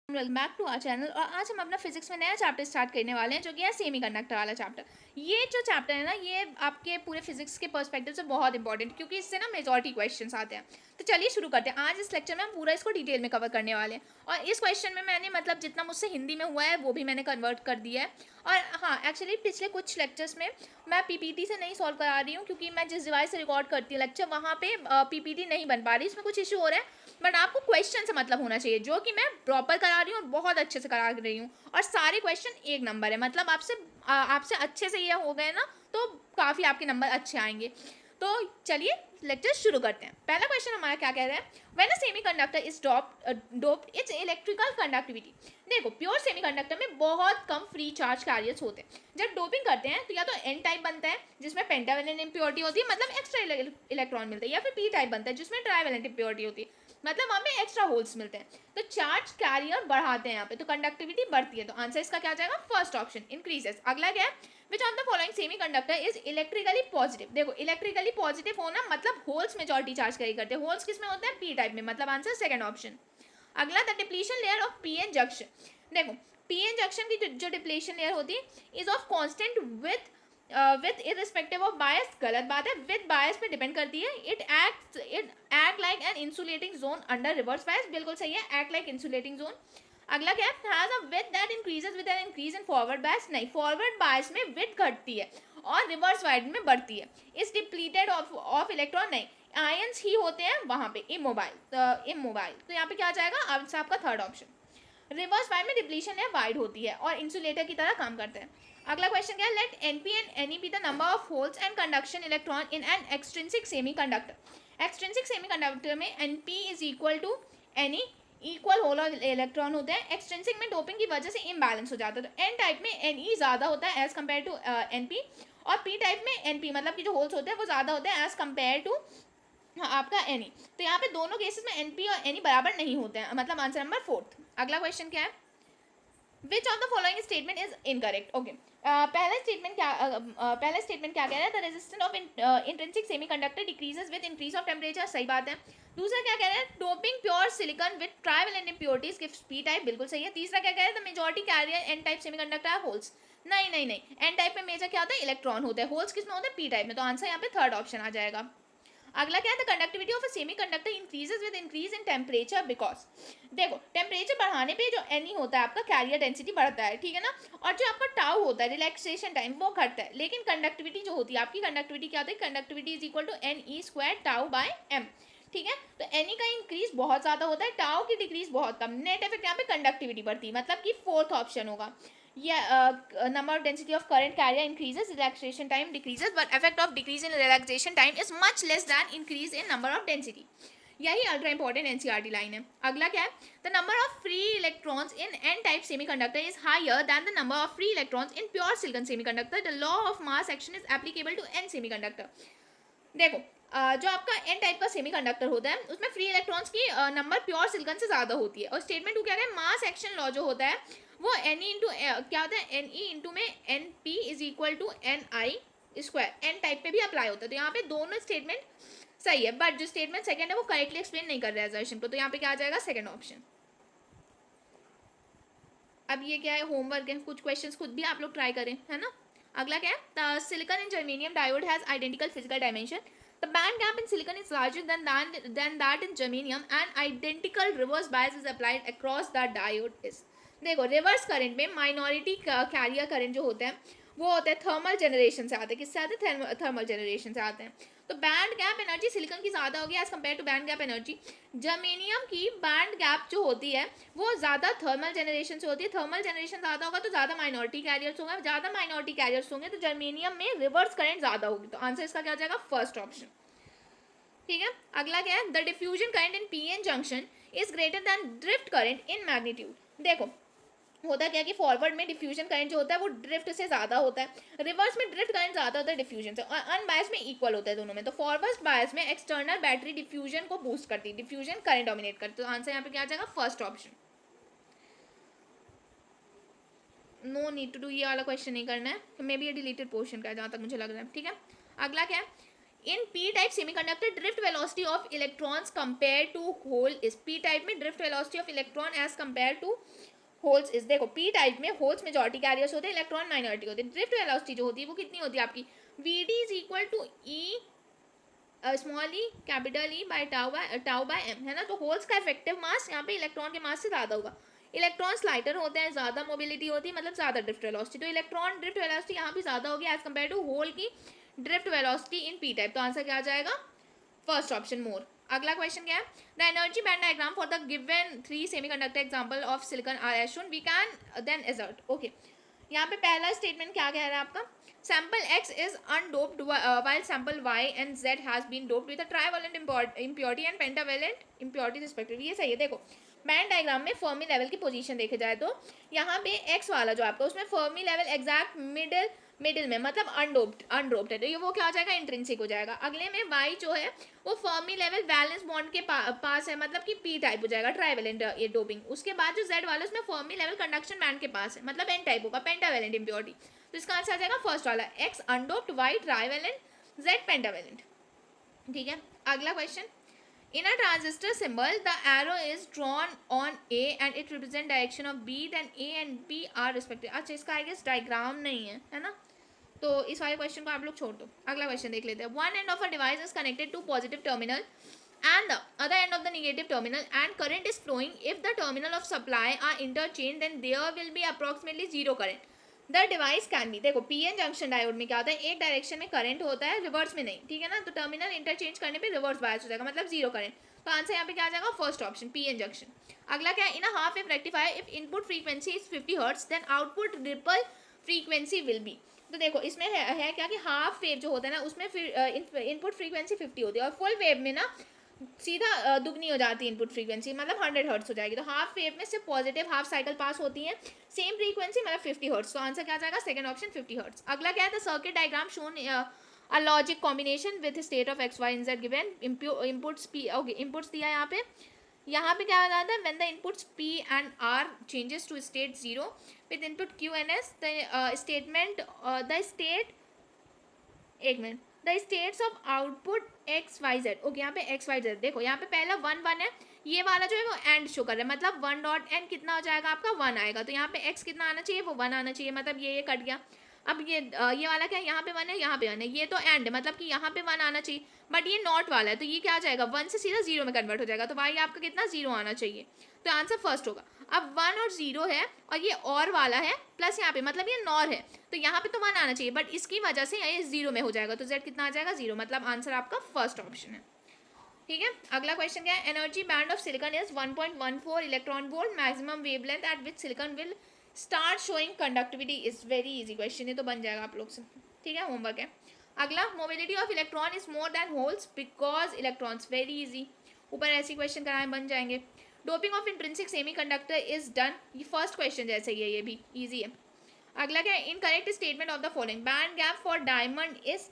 Welcome back to our channel. और आज हम अपना फिजिक्स में नया चैप्टर स्टार्ट करने वाले हैं जो कि है सेमीकंडक्टर वाला चैप्टर। ये जो चैप्टर है ना, ये आपके पूरे फिजिक्स के पर्सपेक्टिव से बहुत इंपॉर्टेंट, क्योंकि इससे ना मेजॉरिटी क्वेश्चंस आते हैं। तो चलिए शुरू करते हैं। आज इस लेक्चर में हम पूरा इसको डिटेल में कवर करने वाले हैं। और इस क्वेश्चन में मैंने मतलब जितना मुझसे हिंदी में हुआ है वो भी मैंने कन्वर्ट कर दिया है। और हाँ, एक्चुअली पिछले कुछ लेक्चर्स में मैं पीपीटी से नहीं सॉल्व करा रही हूँ, क्योंकि मैं जिस डिवाइस से रिकॉर्ड करती हूँ लेक्चर वहाँ पे पीपीटी नहीं बन पा रही, इसमें कुछ इशू हो रहा है। बट आपको क्वेश्चन से मतलब होना चाहिए, जो कि मैं प्रॉपर करा रही हूँ और बहुत अच्छे से करा रही हूँ। और सारे क्वेश्चन एक नंबर है, मतलब आपसे अच्छे से ये हो गए ना तो काफ़ी आपके नंबर अच्छे आएंगे। तो चलिए लेक्चर शुरू करते हैं। पहला क्वेश्चन हमारा क्या कह रहा है, when a semiconductor is doped it's electrical conductivity. देखो, प्योर सेमीकंडक्टर में बहुत कम फ्री चार्ज कैरियर्स होते हैं। जब डोपिंग करते हैं तो या तो एन टाइप बनता है जिसमें पेंटावेलेंट इम्प्योरिटी होती है, मतलब एक्स्ट्रा इलेक्ट्रॉन मिलते हैं, या फिर पी टाइप बनता है जिसमें ट्राइवेलेंट इम्प्योरिटी होती है, मतलब वहाँ पे एक्स्ट्रा होल्स मिलते हैं। तो चार्ज कैरियर बढ़ाते हैं यहाँ पे, तो कंडक्टिविटी बढ़ती है। तो आंसर इसका क्या जाएगा, फर्स्ट ऑप्शन इंक्रीजेस। अगला क्या है, which of the following semiconductor is electrically positive. देखो, इलेक्ट्रिकली पॉजिटिव होना मतलब होल्स मेजॉरिटी चार्ज कैरी करते हैं। होल्स किस में होते हैं, पी टाइप में, मतलब आंसर सेकंड ऑप्शन। अगला, the depletion layer of P N junction. देखो, पी एन जंक्शन की जो डिप्लीशन लेयर होती है is of constant with irrespective of bias. गलत बात है, विद बायस पे डिपेंड करती है। It act like an insulating zone under reverse bias. बिल्कुल सही है, एक्ट लाइक इंसुलेटिंग जोन। अगला क्या है, has a width that increases with an increase in forward bias. नहीं, फॉरवर्ड बायस में विड्थ घटती है और रिवर्स वाइड में बढ़ती है। Is depleted of electron. नहीं, आयंस ही होते हैं वहां पे इमोबाइल। तो यहाँ पे क्या जाएगा, आंसर आपका थर्ड ऑप्शन। रिवर्स वाइड में डिप्लीशन है, वाइड होती है और इंसुलेटर की तरह काम करते हैं। अगला क्वेश्चन क्या है, let NP and NE be the number of holes and conduction electron in an extrinsic semiconductor. Extrinsic semiconductor में NP is equal to NE, equal hole और इलेक्ट्रॉन होते हैं। एक्सट्रिंसिक में डोपिंग की वजह से इम्बैलेंस हो जाता है, तो एन टाइप में एनई ज्यादा होता है एज कम्पेयर टू एनपी, और पी टाइप में एनपी मतलब कि जो होल्स होते हैं वो ज्यादा होते हैं एज कम्पेयर टू आपका एनी। तो यहाँ पे दोनों केसेस में एनपी और एनी बराबर नहीं होते हैं, मतलब आंसर नंबर फोर्थ। अगला क्वेश्चन क्या है, which of the following statement is incorrect. Okay, पहला स्टेटमेंट क्या कह रहा है, the resistance of intrinsic semiconductor decreases with increase of temperature. सही बात है। दूसरा क्या कह रहा है, doping pure silicon with trivalent impurities gives P type. बिल्कुल सही है। तीसरा क्या कह रहा है, the majority carrier N type semiconductor are holes. नहीं नहीं नहीं, एन टाइप में मेजर क्या होता है, इलेक्ट्रॉन होता है। होल्स किस में होता है, पी टाइप में। तो आंसर यहाँ पे थर्ड ऑप्शन आ जाएगा। अगला क्या है, the conductivity of a semiconductor increases with increase in temperature because. देखो, टेम्परेचर बढ़ाने पे जो एनी होता है आपका कैरियर डेंसिटी बढ़ता है, ठीक है ना, और जो आपका टाउ होता है रिलैक्सेशन टाइम वो घटता है। लेकिन कंडक्टिविटी जो होती है आपकी, कंडक्टिविटी क्या होती है, conductivity is equal to N E square tau by M. ठीक है, तो एनी का इंक्रीज बहुत ज्यादा होता है, टाउ की डिक्रीज बहुत कम। नेट इफेक्ट यहाँ पे कंडक्टिविटी बढ़ती है, मतलब कि फोर्थ ऑप्शन होगा। Number of density of current carrier increases, relaxation time decreases, but effect of decrease in relaxation time is much less than increase in number of density. यही ultra important NCERT line है। अगला क्या है, the number of free electrons in N type semiconductor is higher than the number of free electrons in pure silicon semiconductor. The law of mass action is applicable to N semiconductor. देखो, जो आपका N type का semiconductor होता है उसमें free electrons की number pure silicon से ज़्यादा होती है। और स्टेटमेंट टू क्या है, मास एक्शन लॉ जो होता है वो एन ई इंटू क्या होता है, एन ई इंटू में N P is equal to N I square. N type पे भी अप्लाई होता है। तो यहाँ पे दोनों स्टेटमेंट सही है, बट जो स्टेटमेंट सेकंड है वो करेक्टली एक्सप्लेन नहीं कर रहा है एजर्शन को। तो यहाँ पे क्या आ जाएगा, सेकंड ऑप्शन। अब ये क्या है, होमवर्क है, कुछ क्वेश्चंस खुद भी आप लोग ट्राई करें, है ना। अगला क्या है, silicon and germanium diode has identical physical dimension. The band gap in silicon is larger than that in germanium and identical reverse bias is applied across the diode is। देखो, रिवर्स करंट में minority carrier current जो होते हैं वो होते हैं thermal generation से आते हैं। किससे आते हैं, थर्मल जनरेशन से आते हैं। तो बैंड गैप एनर्जी सिलिकॉन की ज़्यादा होगी as compare to band gap energy. Germanium की बैंड गैप जो होती है वो ज़्यादा थर्मल जनरेशन से होती है। थर्मल जनरेशन ज़्यादा होगा तो ज़्यादा माइनॉरिटी कैरियर्स होंगे, ज़्यादा माइनॉरिटी कैरियर्स होंगे तो जर्मेनियम में रिवर्स करंट ज़्यादा होगी। तो आंसर इसका क्या हो जाएगा, फर्स्ट ऑप्शन। ठीक है, अगला क्या है, the diffusion current in P N junction is greater than drift current in magnitude. देखो, होता क्या है कि फॉरवर्ड में डिफ्यूजन करंट जो होता है वो ड्रिफ्ट से ज़्यादा होता है, रिवर्स में ड्रिफ्ट करंट ज़्यादा होता है डिफ्यूजन से, और अनबायस में इक्वल होता है दोनों में। तो फॉरवर्ड बायस में एक्सटर्नल बैटरी डिफ्यूजन को बूस्ट करती है, डिफ्यूजन करंट डोमिनेट करती है। तो आंसर यहाँ पे क्या आ जाएगा, first option. No need to do, ये वाला क्वेश्चन नहीं करना है, मे बी ये डिलीटेड पोर्शन का है जहाँ तक मुझे लग रहा है। ठीक है, अगला क्या है, in P type semiconductor drift velocity of electrons compare to hole is, P type में drift velocity of electron as compared to holes is, देखो पी टाइप में होल्स मेजॉरिटी कैरियर्स होते हैं, इलेक्ट्रॉन माइनॉरिटी होते हैं, ड्रिफ्ट वेलोसिटी जो होती है वो कितनी होती है आपकी, V D is equal to E small E capital E by tau by M, है ना। तो होल्स का इफेक्टिव मास यहाँ पे इलेक्ट्रॉन के मास से ज़्यादा होगा, इलेक्ट्रॉन्स लाइटर होते हैं, ज़्यादा मोबिलिटी होती है, मतलब ज़्यादा ड्रिफ्ट वेलोसिटी, तो इलेक्ट्रॉन ड्रिफ्ट वेलोसिटी यहाँ भी ज़्यादा होगी एज कम्पेयर टू होल की ड्रिफ्ट वेलोसिटी इन पी टाइप। तो आंसर क्या आ जाएगा, फर्स्ट ऑप्शन मोर। अगला क्वेश्चन क्या है, the energy band diagram for the given 3 semiconductor example of silicon are as shown, we can then assert, okay. यहाँ पे पहला स्टेटमेंट क्या कह रहा है आपका, sample X is undoped while sample Y and Z has been doped with a trivalent impurity and pentavalent impurity respectively, ये सही है। देखो बैंड डायग्राम में फर्मी लेवल की पोजीशन देखे जाए तो यहाँ पे X वाला जो आपका उसमें फर्मी लेवल एग्जैक्ट मिडिल में, मतलब अनडोप्ड है, तो ये वो क्या हो जाएगा, इंट्रिंसिक हो जाएगा। अगले में Y जो है वो फर्मी लेवल वैलेंस बॉन्ड के पास है, मतलब कि P टाइप हो जाएगा, ट्राइवेलेंट ये डोपिंग। उसके बाद जो Z वाला उसमें फर्मी लेवल कंडक्शन बैंड के पास है, मतलब N टाइप होगा, पेंटावेलेंट इम्प्योरिटी। तो इसका आंसर आ जाएगा फर्स्ट वाला, X अनडोप्ड, Y trivalent, Z pentavalent, ठीक है। अगला question, in a transistor symbol the arrow is drawn on A and it represent direction of B, then A and B are respective। अच्छा इसका I guess diagram नहीं है ना, तो इस वाले क्वेश्चन को आप लोग छोड़ दो। अगला क्वेश्चन देख लेते हैं, one end of a device is connected to positive terminal and the other end of the negative terminal and current is flowing, if the terminal of supply are interchanged then there will be approximately zero current, the device can be, देखो PN junction diode में क्या होता है, एक direction में current होता है, reverse में नहीं, ठीक है ना। तो टर्मिनल इंटरचेंज करने पे रिवर्स बायस हो जाएगा, मतलब जीरो करंट। तो आंसर यहाँ पे क्या आ जाएगा, फर्स्ट ऑप्शन पीएन जंक्शन। अगला क्या है, in a half wave rectifier if input frequency is 50 hertz then output ripple frequency will be. तो देखो इसमें है क्या कि हाफ वेव जो होता है ना उसमें इनपुट फ्रीक्वेंसी 50 होती है और फुल वेव में ना सीधा दुगनी हो जाती है इनपुट फ्रीक्वेंसी, मतलब 100 हर्ट्स हो जाएगी। तो हाफ वेव में सिर्फ पॉजिटिव हाफ साइकिल पास होती है, सेम फ्रीक्वेंसी मतलब 50 हर्ट्स। तो आंसर क्या आ जाएगा, सेकंड ऑप्शन 50 हर्ट्स। अगला क्या है, the circuit diagram shown a logic combination with state of X Y and Z given inputs P, okay inputs दिया यहाँ पे क्या आता है, when the inputs P and R changes to state 0 with input Q N S, the statement the state, एक मिनट, the states of output X Y Z, okay यहाँ पे एक्स वाई जेड। देखो यहाँ पे पहला 1 1 है, ये वाला जो है वो एंड शो कर रहा है, मतलब 1 डॉट एंड कितना हो जाएगा आपका 1 आएगा। तो यहाँ पे एक्स कितना आना चाहिए, वो 1 आना चाहिए, मतलब ये कट गया। अब ये वाला क्या है, यहाँ पे 1 है, यहाँ पे 1 है, ये तो एंड है, मतलब कि यहाँ पे 1 आना चाहिए, बट ये नॉट वाला है, तो ये क्या आ जाएगा, 1 से सीधा 0 में कन्वर्ट हो जाएगा। तो वाई आपका कितना 0 आना चाहिए, तो आंसर फर्स्ट होगा। अब 1 और 0 है और ये और वाला है प्लस यहाँ पे, मतलब ये नॉर है, तो यहाँ पे तो 1 आना चाहिए, बट इसकी वजह से ये 0 में हो जाएगा, तो z कितना आ जाएगा 0, मतलब आंसर आपका फर्स्ट ऑप्शन है, ठीक है। अगला क्वेश्चन क्या है, energy band of silicon is 1.14 electron volt, maximum wavelength eight which silicon will start showing conductivity is, very easy question, ये तो बन जाएगा आप लोग से, ठीक है, होमवर्क है। अगला, mobility of electron is more than holes because electrons, very easy, ऊपर ऐसी क्वेश्चन कराए बन जाएंगे। Doping of intrinsic semiconductor is done, ये फर्स्ट क्वेश्चन जैसे ही है, ये भी इजी है। अगला क्या है, incorrect statement of the following, band gap for diamond is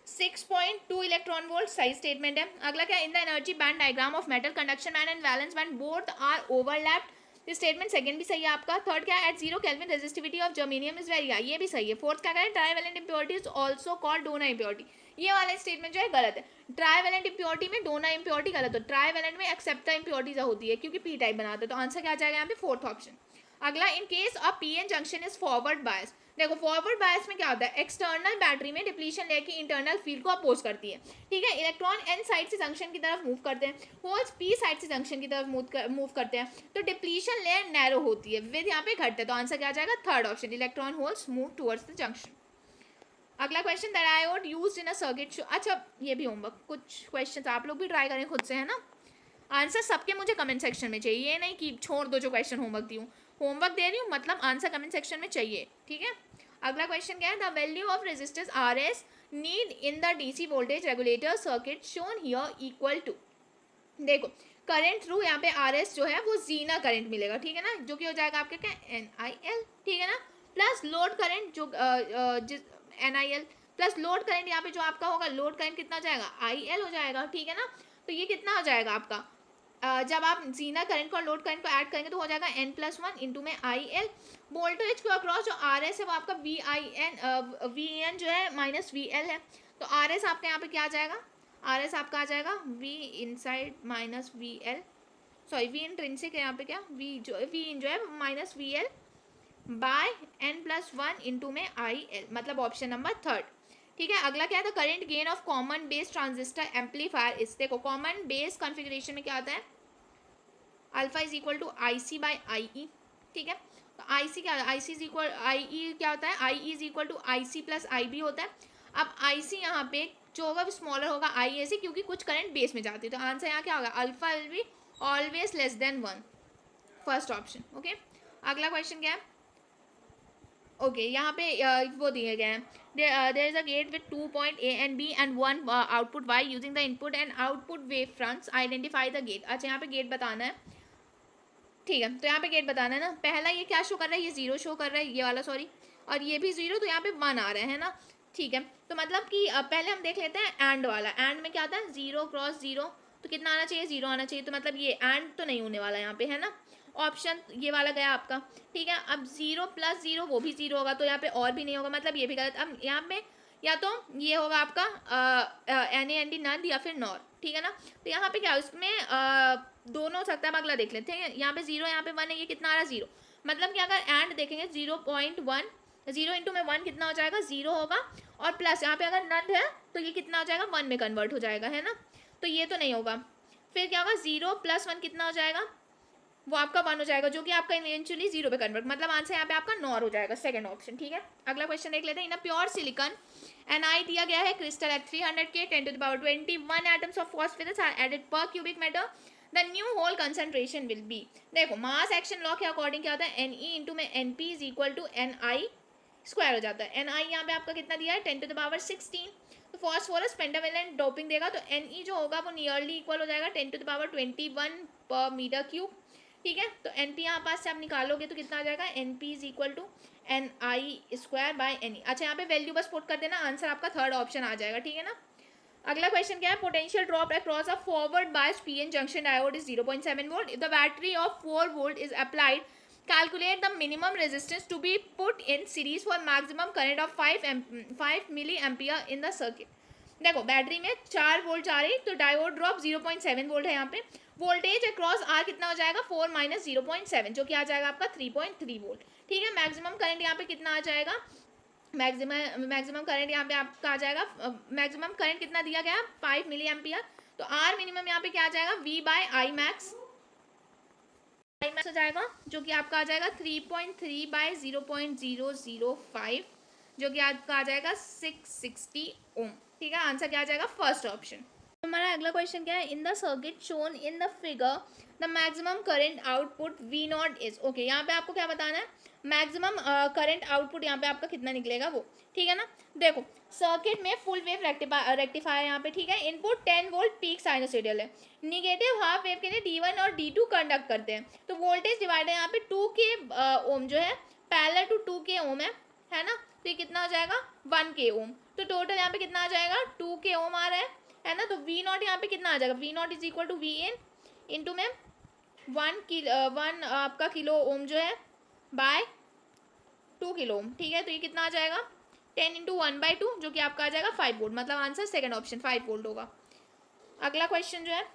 6.2 electron volt, सही स्टेटमेंट है। अगला क्या, in the energy band diagram of metal conduction band and valence band both are overlapped, statement second भी सही है आपका। थर्ड क्या है, at 0 kelvin resistivity of germanium is very high, ये भी सही है। फोर्थ क्या है, trivalent impurity is also called donor impurity, ये वाला स्टेटमेंट जो है गलत है। ट्राइवेलेंट इंप्योरिटी में डोनर इंप्योरिटी गलत हो, ट्राइवेलेंट में एक्सेप्टर इंप्योरिटीज होती है क्योंकि पी टाइप बनाते हैं, तो आंसर क्या आ जाएगा यहाँ पे फोर्थ ऑप्शन। अगला, in case of PN junction is forward bias, देखो फॉरवर्ड बायस में क्या होता है, एक्सटर्नल बैटरी में डिप्लीशन लेके इंटरनल फील्ड को अपोज करती है, ठीक है। इलेक्ट्रॉन एन साइड से जंक्शन की तरफ मूव करते हैं, होल्स पी साइड से जंक्शन की तरफ मूव करते हैं, तो डिप्लीशन लेयर नैरो होती है, विद यहाँ पे घटता है, तो आंसर क्या आ जाएगा third option, electron holes move towards the junction. अगला question, the diode used in a circuit, अच्छा ये भी होमवर्क, कुछ क्वेश्चन आप लोग भी ट्राई करें खुद से, है ना। आंसर सबके मुझे कमेंट सेक्शन में चाहिए, ये नहीं कि छोड़ दो जो क्वेश्चन होमवर्क दी हूँ, होमवर्क दे रही हूँ मतलब आंसर कमेंट सेक्शन में चाहिए, ठीक है। अगला क्वेश्चन क्या है, the value of resistance R S need in the DC voltage regulator circuit shown here equal to, देखो करंट थ्रू यहाँ पे आर एस जो है वो जीना करंट मिलेगा, ठीक है ना, जो कि हो जाएगा आपके क्या एन आई एल, ठीक है ना, प्लस लोड करंट जो N I L plus load current यहाँ पे जो आपका होगा, लोड करंट कितना हो जाएगा आई एल हो जाएगा, ठीक है ना। तो ये कितना हो जाएगा आपका, जब आप जीना करंट को और लोड करंट को ऐड करेंगे तो हो जाएगा n+1 इंटू में आई एल, वोल्टेज को अक्रॉस जो आर एस है वो आपका वी एन जो है माइनस वी एल है, तो आर एस आपका यहाँ पे क्या आ जाएगा, आर एस आपका आ जाएगा V inside minus V L, sorry V intrinsic है यहाँ पे, क्या वी जो है minus V L by N plus one into में आई एल, मतलब ऑप्शन नंबर थर्ड। ठीक है, अगला क्या था, current gain of common base transistor amplifier is, देखो कॉमन बेस कॉन्फ़िगरेशन में क्या आता है, alpha is equal to I C by I E. ठीक है, तो आई सी क्या, आई सी इज इक्वल आई ई क्या होता है, I E is equal to I C plus I B होता है। अब आई सी यहाँ पे जो होगा स्मॉलर होगा आई ए से, क्योंकि कुछ करंट बेस में जाती है, तो आंसर यहाँ क्या होगा, alpha will be always less than one, first option. Okay, अगला क्वेश्चन क्या है, ओके यहाँ पे वो दिए गए हैं, there is a gate with 2 point A and B and one output Y using the input and output wave fronts, identify the gate. अच्छा यहाँ पे गेट बताना है, ठीक है, तो यहाँ पे गेट बताना है ना, पहला ये क्या शो कर रहा है, ये जीरो शो कर रहा है, ये वाला सॉरी, और ये भी जीरो, तो यहाँ पे वन आ रहा है ना। ठीक है, तो मतलब कि पहले हम देख लेते हैं एंड वाला, एंड में क्या आता है, जीरो क्रॉस जीरो, तो कितना आना चाहिए, जीरो आना चाहिए, तो मतलब ये एंड तो नहीं होने वाला यहाँ पे, है ना, ऑप्शन ये वाला गया आपका। ठीक है, अब जीरो प्लस जीरो वो भी जीरो होगा, तो यहाँ पे और भी नहीं होगा, मतलब ये भी गलत। अब यहाँ पे या तो ये होगा आपका N A N D NAND या फिर नॉर, ठीक है ना, तो यहाँ पे क्या है, उसमें दोनों हो सकता है। अब अगला देख लेते हैं, यहाँ पे जीरो यहाँ पे वन है, ये कितना आ रहा है, जीरो, मतलब कि अगर एंड देखेंगे 0.1, जीरो इंटू में वन कितना हो जाएगा, जीरो होगा, और प्लस यहाँ पे अगर नन है तो ये कितना हो जाएगा, वन में कन्वर्ट हो जाएगा, है ना, तो ये तो नहीं होगा। फिर क्या होगा, जीरो प्लस वन कितना हो जाएगा, वो आपका वन हो जाएगा, जो कि आपका इवेंचुअली जीरो पे कन्वर्ट, मतलब आंसर यहाँ पे आपका नॉर हो जाएगा, सेकंड ऑप्शन। ठीक है, अगला क्वेश्चन देख लेते हैं, in a pure silicon Ni दिया गया है crystal at 300 K 10 to the power 21 atoms of phosphorus are added per cubic meter, the new hole concentration will be. देखो मास एक्शन लॉ के अकॉर्डिंग क्या होता है, एन ई इंटू में N P is equal to N I square हो जाता है। N आई यहाँ पे आपका कितना दिया है, 10 to the power 16, तो फॉस्फोरस पेंटावेलेंट डोपिंग देगा, तो एन ई जो होगा वो नियरली इक्वल हो जाएगा 10 to the power 21 पर मीटर क्यूब। ठीक है, तो एन पी यहाँ पास से आप निकालोगे तो कितना आ जाएगा, N P is equal to N I square by N E. अच्छा यहाँ पे वैल्यू बस पुट कर देना, आंसर आपका थर्ड ऑप्शन आ जाएगा। ठीक है ना, अगला क्वेश्चन क्या है, potential drop across a forward biased PN junction diode is 0.7 volt, if the battery of 4 volt is applied, calculate the minimum resistance to be put in series for maximum current of 5 milli ampere in the circuit। देखो battery में 4 volt जा रही, तो diode drop 0.7 volt है, यहाँ पे voltage across are कितना हो जाएगा, 4 माइनस 0.7, जो कि आ जाएगा आपका 3.3 वोल्ट। ठीक है, मैक्सिमम करंट यहाँ पे कितना आ जाएगा, मैक्सिमम करंट यहाँ पे आपका आ जाएगा, मैक्सिमम करंट कितना दिया गया, 5 मिली एम्पियर, तो आर मिनिमम यहाँ पे क्या आ जाएगा, V by I max, I max हो जाएगा, जो कि आपका आ जाएगा 3.3 बाय 0.005, जो कि आपका आ जाएगा 660 ओम। ठीक है, आंसर क्या आ जाएगा, फर्स्ट ऑप्शन। हमारा अगला क्वेश्चन क्या है, in the circuit shown in the figure the maximum current output V naught is. Okay, यहाँ पे आपको क्या बताना है, मैक्सिमम करंट आउटपुट यहाँ पे आपका कितना निकलेगा वो। ठीक है ना, देखो सर्किट में फुल वेव रेक्टिफायर यहाँ पे, ठीक है, इनपुट 10 वोल्ट पीक साइनोसॉइडल है, निगेटिव हाफ वेव के लिए D1 और D2 कंडक्ट करते हैं, तो वोल्टेज डिवाइडर यहाँ पे 2 के ओम जो है पैरेलल टू 2 के ओम है ना, तो ये कितना हो जाएगा 1 के ओम, तो टोटल यहाँ पे कितना आ जाएगा 2 के ओम आ रहा है ना, तो वी नॉट यहाँ पे कितना आ जाएगा, V naught is equal to V in into में 1 आपका किलो ओम जो है बाय 2 किलो ओम। ठीक है, तो ये कितना आ जाएगा 10 इंटू 1/2, जो कि आपका आ जाएगा 5 वोल्ट, मतलब आंसर सेकंड ऑप्शन 5 वोल्ट होगा। अगला क्वेश्चन जो है,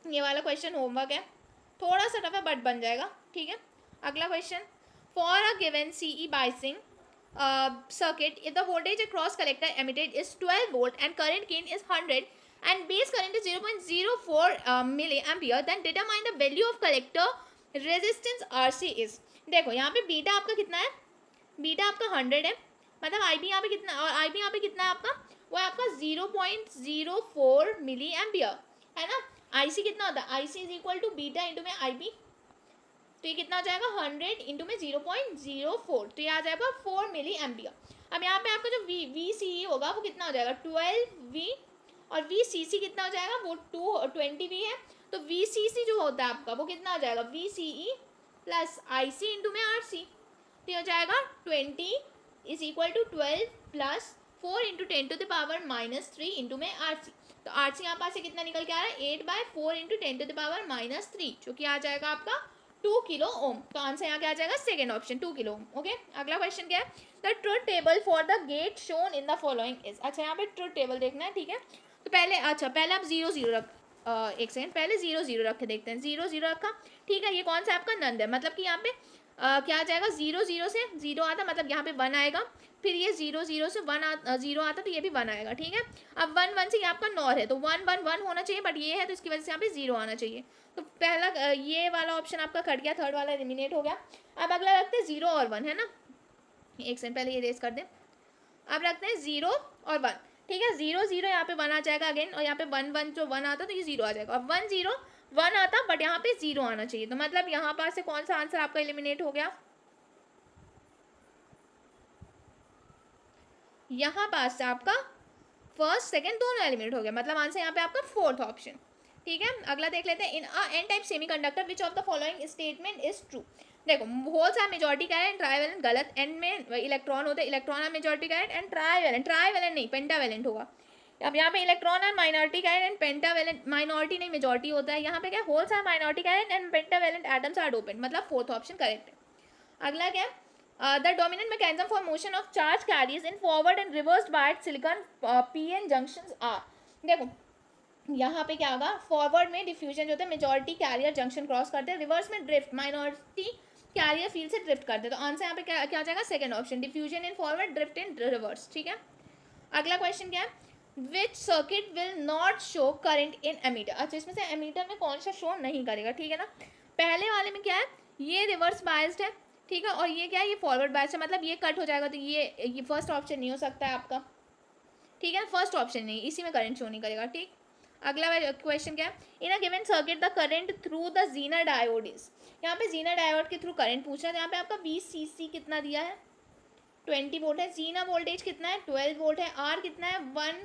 ये वाला क्वेश्चन होमवर्क है, थोड़ा सा टफ है बट बन जाएगा। ठीक है, अगला question, for a given CE biasing circuit, if the voltage across collector emitted is 12 volt and current gain is 100 and base current is 0.04 milliampere, then determine the value of collector resistance RC is। देखो यहाँ पे beta आपका कितना है, beta आपका 100 है, मतलब आई B यहाँ पे कितना, और आई बी यहाँ पे कितना है आपका, वो है आपका 0.04 मिली एम्पियर, है ना। आई सी कितना होता है, I C is equal to beta into में आई बी, तो ये कितना हो जाएगा 100 इंटू में 0.04, तो ये आ जाएगा 4 मिली एम्पियर। अब यहाँ पे आपका जो वी सी ई होगा वो कितना हो जाएगा 12 वी, और वी सी सी कितना हो जाएगा, वो 20 वी है, तो वी सी सी जो होता है आपका वो कितना हो जाएगा, V C E plus I C into में आर सी, तो ये हो जाएगा 20 is equal to 12 plus 4 into 10 to the power -3 into में आर सी, तो आर सी यहाँ पास से कितना निकल के आ रहा है 8/4 इंटू 10 टू द पावर -3, जो कि आ जाएगा आपका 2 किलो ओम। तो आंसर यहाँ क्या आ जाएगा, second option 2 kilo ohm. Okay, अगला क्वेश्चन क्या है, the truth table for the gate shown in the following is. अच्छा, यहाँ पे ट्रुथ टेबल देखना है, ठीक है। तो पहले पहले आप 0 0 रख, एक सेकेंड, पहले 0 0 रख के देखते हैं। 0 0 रखा, ठीक है। ये कौन सा आपका नंद है, मतलब कि यहाँ पे क्या आ जाएगा, 0 0 से 0 आता, मतलब यहाँ पे 1 आएगा। फिर ये 0 0 से 0 आता, तो ये भी 1 आएगा, ठीक है। अब 1 1 से ये आपका नॉर है, तो 1 1 1 होना चाहिए, बट ये है तो इसकी वजह से यहाँ पे 0 आना चाहिए। तो पहला ये वाला ऑप्शन आपका कट गया, थर्ड वाला एलिमिनेट हो गया। अब अगला रखते हैं 0 और 1, है ना। एक सेकंड, पहले ये रेस कर दें। अब रखते हैं 0 और 1, ठीक है। 0 0 यहाँ पे 1 आ जाएगा अगेन, और यहाँ पे 1 1 जो 1 आता तो ये 0 आ जाएगा। और 1 0 1 आता, बट यहाँ पे 0 आना चाहिए। तो मतलब यहाँ पास से कौन सा आंसर आपका एलिमिनेट हो गया, यहाँ पास से आपका फर्स्ट सेकंड दोनों एलिमिनेट हो गया, मतलब आंसर यहाँ पे आपका फोर्थ ऑप्शन, ठीक है। अगला देख लेते हैं, in a N type semiconductor which of the following statement is true. देखो, होल सा मेजॉरिटी का है, ट्राइवेलेंट गलत, एन में इलेक्ट्रॉन होते हैं, इलेक्ट्रॉन है मेजॉरिटी का है, एंड ट्राइवेलेंट नहीं पेंटावेलेंट होगा। अब यहाँ पे इलेक्ट्रॉन है माइनॉरिटी का है, एंड पेंटावेलेंट, माइनॉरिटी नहीं मेजॉरिटी होता है। यहाँ पे क्या, होल सा माइनॉरिटी का है, and pentavalent atoms are dopant, मतलब फोर्थ ऑप्शन करेक्ट है। अगला क्या, the dominant mechanism for motion of charge carries in forward and reverse by silicon PN junctions are. देखो, यहाँ पे क्या होगा, फॉरवर्ड में डिफ्यूजन जो होता है, मेजॉरिटी कैरियर जंक्शन क्रॉस करते हैं, रिवर्स में ड्रिफ्ट, माइनॉरिटी कैरियर फील्ड से ड्रिफ्ट करते हैं। तो आंसर यहाँ पे क्या आ जाएगा, second option, diffusion in forward, drift in reverse, ठीक है। अगला क्वेश्चन क्या है, which circuit will not show current in ammeter. अच्छा, इसमें से एमीटर में कौन सा शो नहीं करेगा, ठीक है ना। पहले वाले में क्या है, ये रिवर्स बायस्ड है, ठीक है, और ये क्या है, ये फॉरवर्ड बायस्ड है, मतलब ये कट हो जाएगा, तो ये फर्स्ट ऑप्शन नहीं हो सकता है आपका, ठीक है। फर्स्ट ऑप्शन नहीं, इसी में करंट शो नहीं करेगा, ठीक। अगला क्वेश्चन क्या है, in a given circuit the current through the zener diode is. यहाँ पे जीनर डायोड के थ्रू करंट पूछ रहा है, यहाँ पे आपका 20 सीसी कितना दिया है, 20 वोल्ट है। जीना वोल्टेज कितना है, 12 वोल्ट है। आर कितना है, 1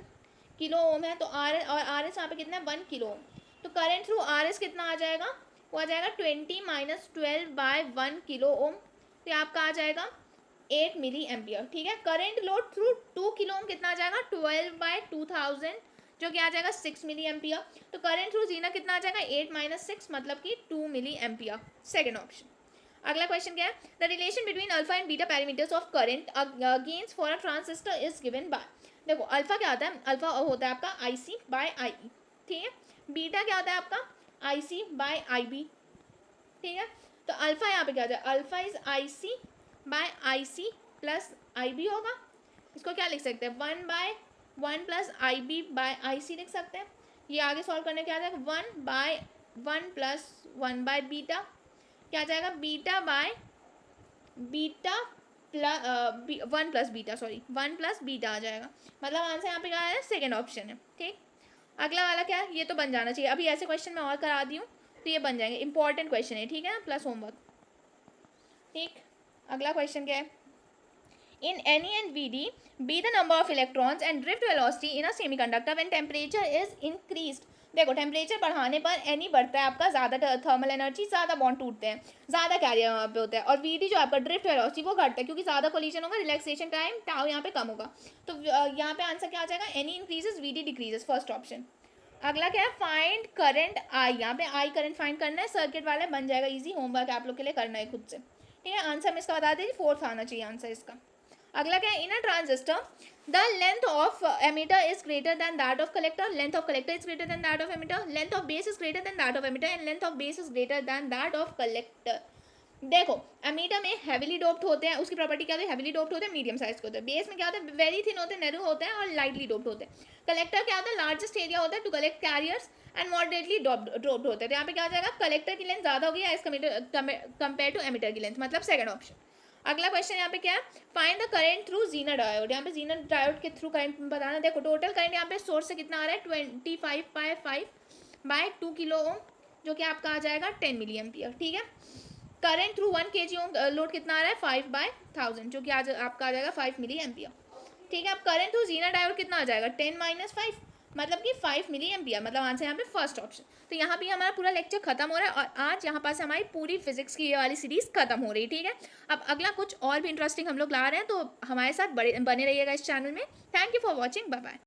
किलो ओम है, तो आर और आर एस यहाँ पे कितना है, 1 किलो ओम। तो करंट थ्रू आर एस कितना आ जाएगा, वो आ जाएगा 20 माइनस 12 बाय 1 किलो ओम, तो आपका आ जाएगा 8 मिली एम्पियर, ठीक है। करंट लोड थ्रू 2 किलो ओम कितना आ जाएगा, 12 बाय 2000, जो कि आ जाएगा 6 मिली एम्पियर। तो करंट थ्रू जीना कितना आ जाएगा, 8 माइनस 6, मतलब कि 2 मिली एम्पियर, सेकेंड ऑप्शन। अगला क्वेश्चन क्या है, the relation between alpha and beta parameters of current gains for a transistor is given by. देखो, अल्फा क्या होता है, अल्फा होता है आपका आईसी बाय आई, ठीक है। बीटा क्या होता है आपका आईसी बाय आईबी, ठीक है। तो अल्फा यहाँ पे क्या होता है, alpha is IC by IC plus IB होगा। इसको क्या लिख सकते हैं, 1/1 प्लस आईबी बाय आईसी लिख सकते हैं। ये आगे सॉल्व करने क्या आ जाएगा, 1/1 प्लस 1 बाय बीटा, क्या आ जाएगा, beta by beta plus 1 plus beta, sorry 1 plus beta आ जाएगा। मतलब आंसर यहाँ पे क्या है, सेकेंड ऑप्शन है, ठीक। अगला वाला क्या है, ये तो बन जाना चाहिए, अभी ऐसे क्वेश्चन मैं और करा दी हूँ तो ये बन जाएंगे, इंपॉर्टेंट क्वेश्चन है, ठीक है ना, प्लस होमवर्क, ठीक। अगला क्वेश्चन क्या है, in Ne and Vd be the number of electrons and drift velocity in a semiconductor when temperature is increased। देखो, टेम्परेचर बढ़ाने पर Ni बढ़ता है आपका, ज़्यादा थर्मल एनर्जी, ज़्यादा बॉन्ड टूटते हैं, ज़्यादा कैरियर वहाँ पे होता है। और Vd जो आपका ड्रिफ्ट वेलोसिटी वो घटता है, क्योंकि ज़्यादा कोलिजन होगा, रिलैक्सेशन टाइम टाउ यहाँ पे कम होगा। तो यहाँ पे आंसर क्या आ जाएगा, Ni increases Vd decreases, first option. अगला क्या है, फाइंड करंट आई। यहाँ पे आई करंट फाइंड करना है, सर्किट वाले बन जाएगा इजी, होमवर्क आप लोग के लिए करना है खुद से, ठीक है। आंसर मैं इसका बता दीजिए, फोर्थ आना चाहिए आंसर इसका। अगला क्या है, in a transistor the length of emitter is greater than that of collector, length of collector is greater than that of emitter, length of base is greater than that of emitter, and length of base is greater than that of collector. देखो, emitter में heavily doped होते हैं, उसकी property क्या होती है, heavily doped होते हैं, मीडियम साइज के होते हैं। बेस में क्या होता है, वेरी थिन होते हैं, नैरो होते हैं, और लाइटली डोप्ड होते हैं। कलेक्टर क्या होता है, लार्जेस्ट एरिया होता है to collect carriers and moderately dropped होते हैं। तो यहाँ पे क्या हो जाएगा, कलेक्टर की लेंथ ज़्यादा होगी एज कंपेयर टू एमीटर की लेंथ, मतलब सेकंड ऑप्शन। अगला क्वेश्चन यहाँ पे क्या है, find the current through Zener diode. यहाँ पे जीनर डायोड के थ्रू करंट बताना। देखो, टोटल करंट यहाँ पे सोर्स से कितना आ रहा है, 25/5 बाय 2 किलो ओम, जो कि आपका आ जाएगा 10 मिली एम्पियर, ठीक है। करंट थ्रू 1 kg ओम लोड कितना आ रहा है, 5/1000, जो कि आज आपका आ जाएगा 5 मिली एम्पियर, ठीक है। अब करंट थ्रू जीनर डायोड कितना आ जाएगा, 10 - 5, मतलब कि 5 मिली एम्पियर, मतलब आंसर यहाँ पे फर्स्ट ऑप्शन। तो यहाँ पे हमारा पूरा लेक्चर खत्म हो रहा है, और आज यहाँ पास हमारी पूरी फिजिक्स की ये वाली सीरीज खत्म हो रही है, ठीक है। अब अगला कुछ और भी इंटरेस्टिंग हम लोग ला रहे हैं, तो हमारे साथ बने रहिएगा इस चैनल में। Thank you for watching, bye bye.